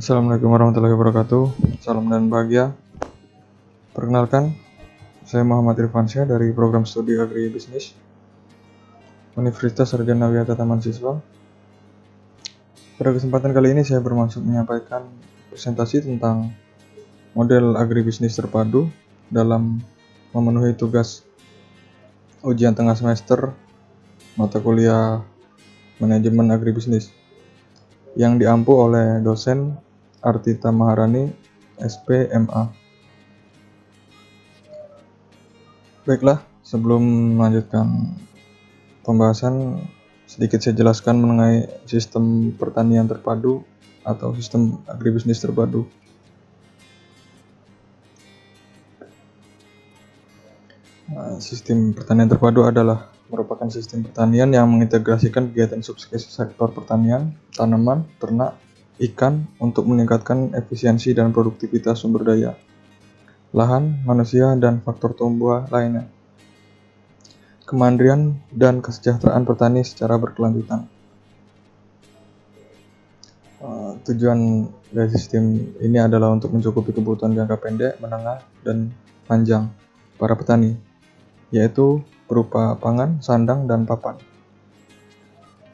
Assalamualaikum warahmatullahi wabarakatuh. Salam dan bahagia. Perkenalkan, saya Muhammad Irfansyah dari program studi Agribisnis Universitas Sarjana Wiyata Taman Siswa. Pada kesempatan kali ini saya bermaksud menyampaikan presentasi tentang model agribisnis terpadu dalam memenuhi tugas ujian tengah semester mata kuliah manajemen agribisnis yang diampu oleh dosen Artita Maharani, SPMA. Baiklah, sebelum melanjutkan pembahasan, sedikit saya jelaskan mengenai sistem pertanian terpadu atau sistem agribisnis terpadu. Sistem pertanian terpadu adalah merupakan sistem pertanian yang mengintegrasikan kegiatan subsektor pertanian, tanaman, ternak, ikan untuk meningkatkan efisiensi dan produktivitas sumber daya, lahan, manusia, dan faktor tumbuh lainnya. Kemandirian dan kesejahteraan petani secara berkelanjutan. Tujuan dari sistem ini adalah untuk mencukupi kebutuhan jangka pendek, menengah, dan panjang para petani, yaitu berupa pangan, sandang, dan papan.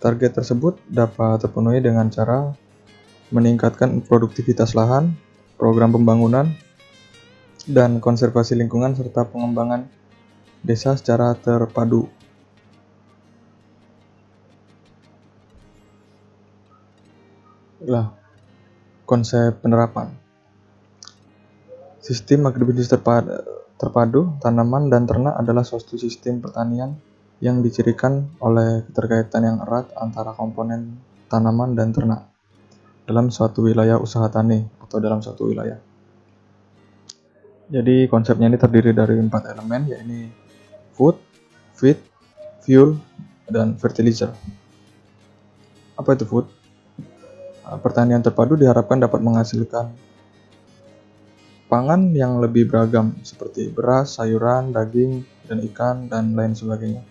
Target tersebut dapat terpenuhi dengan cara meningkatkan produktivitas lahan, program pembangunan, dan konservasi lingkungan serta pengembangan desa secara terpadu. Konsep penerapan sistem agribisnis terpadu tanaman dan ternak adalah suatu sistem pertanian yang dicirikan oleh keterkaitan yang erat antara komponen tanaman dan ternak dalam suatu wilayah usaha tani atau dalam suatu wilayah. Jadi konsepnya ini terdiri dari 4 elemen, yaitu food, feed, fuel, dan fertilizer. Apa itu food? Pertanian terpadu diharapkan dapat menghasilkan pangan yang lebih beragam seperti beras, sayuran, daging, dan ikan, dan lain sebagainya.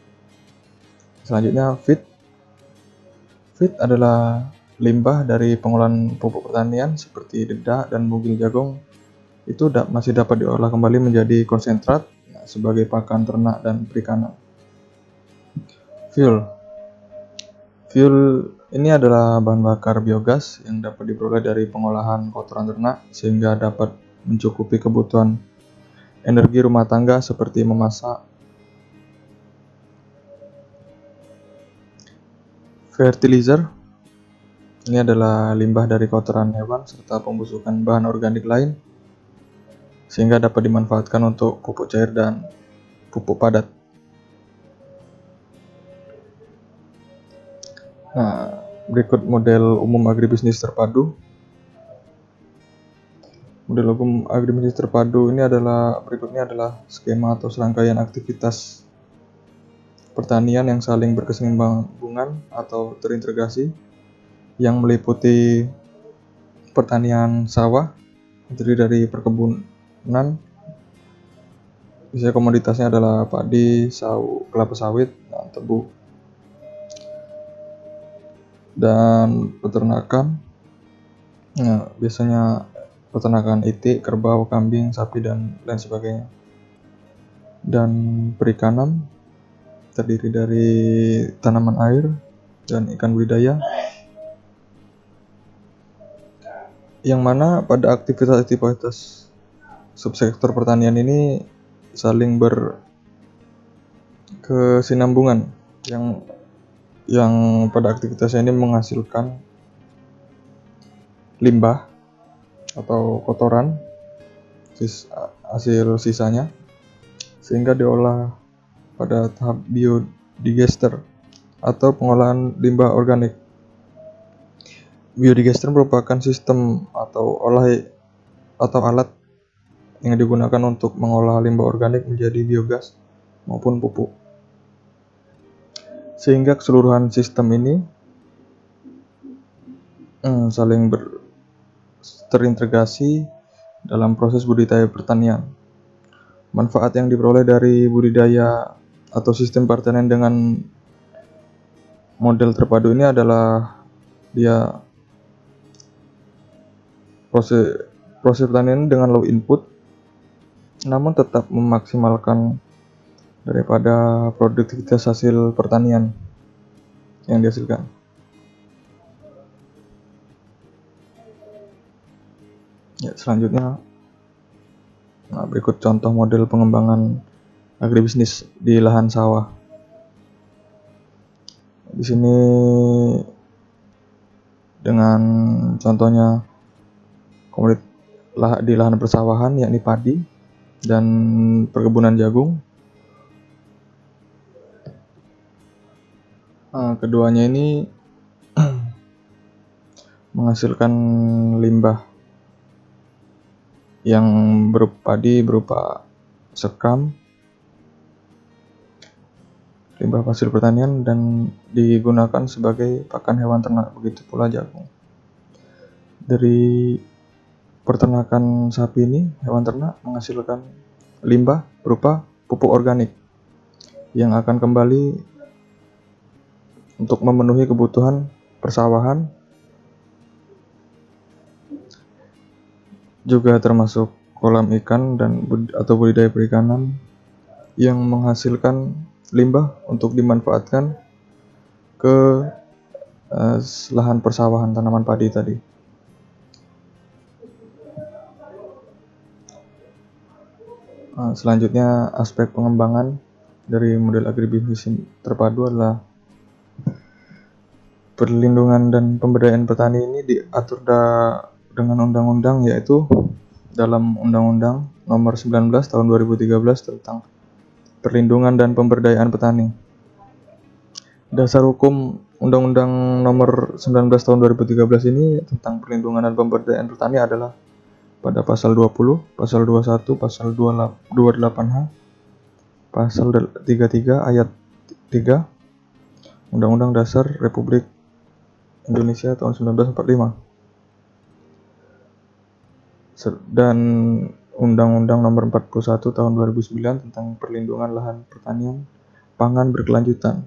Selanjutnya feed. Feed adalah limbah dari pengolahan pupuk pertanian seperti dedak dan bugil jagung. Itu masih dapat diolah kembali menjadi konsentrat sebagai pakan ternak dan perikanan. Fuel. Fuel ini adalah bahan bakar biogas yang dapat diperoleh dari pengolahan kotoran ternak sehingga dapat mencukupi kebutuhan energi rumah tangga seperti memasak. Fertilizer ini adalah limbah dari kotoran hewan serta pembusukan bahan organik lain sehingga dapat dimanfaatkan untuk pupuk cair dan pupuk padat. Berikut model umum agribisnis terpadu. Model umum agribisnis terpadu ini berikutnya adalah skema atau serangkaian aktivitas pertanian yang saling berkesinambungan atau terintegrasi yang meliputi pertanian sawah, terdiri dari perkebunan. Biasanya komoditasnya adalah padi, kelapa sawit, dan tebu. Dan peternakan, biasanya peternakan itik, kerbau, kambing, sapi, dan lain sebagainya. Dan perikanan terdiri dari tanaman air dan ikan budidaya, yang mana pada aktivitas subsektor pertanian ini saling berkesinambungan yang pada aktivitasnya ini menghasilkan limbah atau kotoran hasil sisanya sehingga diolah pada tahap biodigester atau pengolahan limbah organik. Biodigester merupakan sistem atau alat yang digunakan untuk mengolah limbah organik menjadi biogas maupun pupuk. Sehingga keseluruhan sistem ini saling terintegrasi dalam proses budidaya pertanian. Manfaat yang diperoleh dari budidaya atau sistem pertanian dengan model terpadu ini adalah dia proses pertanian dengan low input, namun tetap memaksimalkan daripada produktivitas hasil pertanian yang dihasilkan. Ya, selanjutnya, berikut contoh model pengembangan agribisnis di lahan sawah. Di sini dengan contohnya di lahan persawahan, yakni padi dan perkebunan jagung. Keduanya ini menghasilkan limbah yang berupa sekam, limbah hasil pertanian, dan digunakan sebagai pakan hewan ternak. Begitu pula jagung. Dari peternakan sapi ini, hewan ternak menghasilkan limbah berupa pupuk organik yang akan kembali untuk memenuhi kebutuhan persawahan, juga termasuk kolam ikan atau budidaya perikanan yang menghasilkan limbah untuk dimanfaatkan ke lahan persawahan tanaman padi tadi. Selanjutnya, aspek pengembangan dari model agribisnis terpadu adalah perlindungan dan pemberdayaan petani. Ini diatur dengan undang-undang, yaitu dalam Undang-Undang Nomor 19 Tahun 2013 tentang Perlindungan dan Pemberdayaan Petani. Dasar hukum Undang-Undang Nomor 19 Tahun 2013 ini tentang perlindungan dan pemberdayaan petani adalah pada pasal 20, pasal 21, pasal 28H, pasal 33 ayat 3 Undang-Undang Dasar Republik Indonesia tahun 1945 dan Undang-Undang Nomor 41 tahun 2009 tentang perlindungan lahan pertanian pangan berkelanjutan.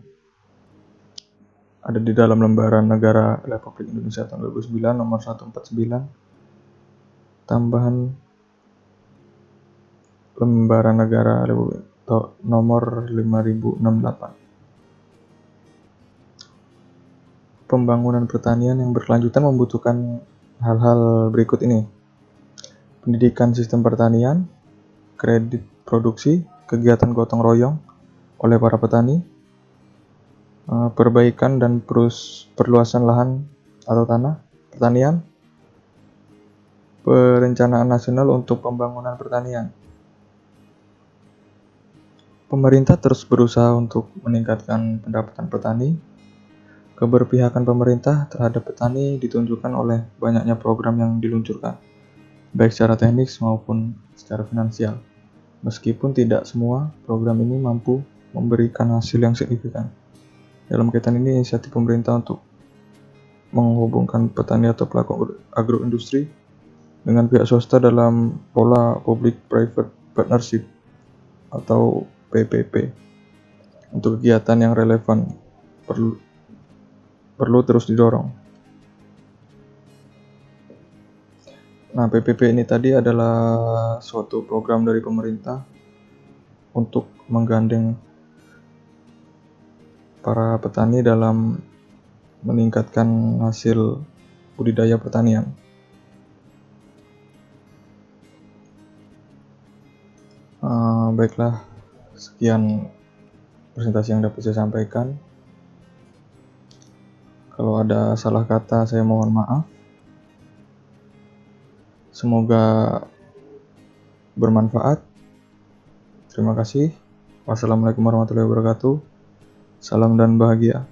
Ada di dalam Lembaran Negara Republik Indonesia tahun 2009 nomor 149 tambahan Lembaran Negara Republik nomor 5068. Pembangunan pertanian yang berkelanjutan membutuhkan hal-hal berikut ini: pendidikan sistem pertanian, kredit produksi, kegiatan gotong royong oleh para petani, perbaikan dan perluasan lahan atau tanah pertanian, perencanaan nasional untuk pembangunan pertanian. Pemerintah terus berusaha untuk meningkatkan pendapatan petani. Keberpihakan pemerintah terhadap petani ditunjukkan oleh banyaknya program yang diluncurkan, baik secara teknis maupun secara finansial. Meskipun tidak semua program ini mampu memberikan hasil yang signifikan. Dalam kaitan ini, inisiatif pemerintah untuk menghubungkan petani atau pelaku agroindustri dengan pihak swasta dalam pola public-private partnership atau PPP untuk kegiatan yang relevan perlu terus didorong. Nah, PPP ini tadi adalah suatu program dari pemerintah untuk menggandeng para petani dalam meningkatkan hasil budidaya pertanian. Baiklah, sekian presentasi yang dapat saya sampaikan. Kalau ada salah kata, saya mohon maaf. Semoga bermanfaat. Terima kasih. Wassalamualaikum warahmatullahi wabarakatuh. Salam dan bahagia.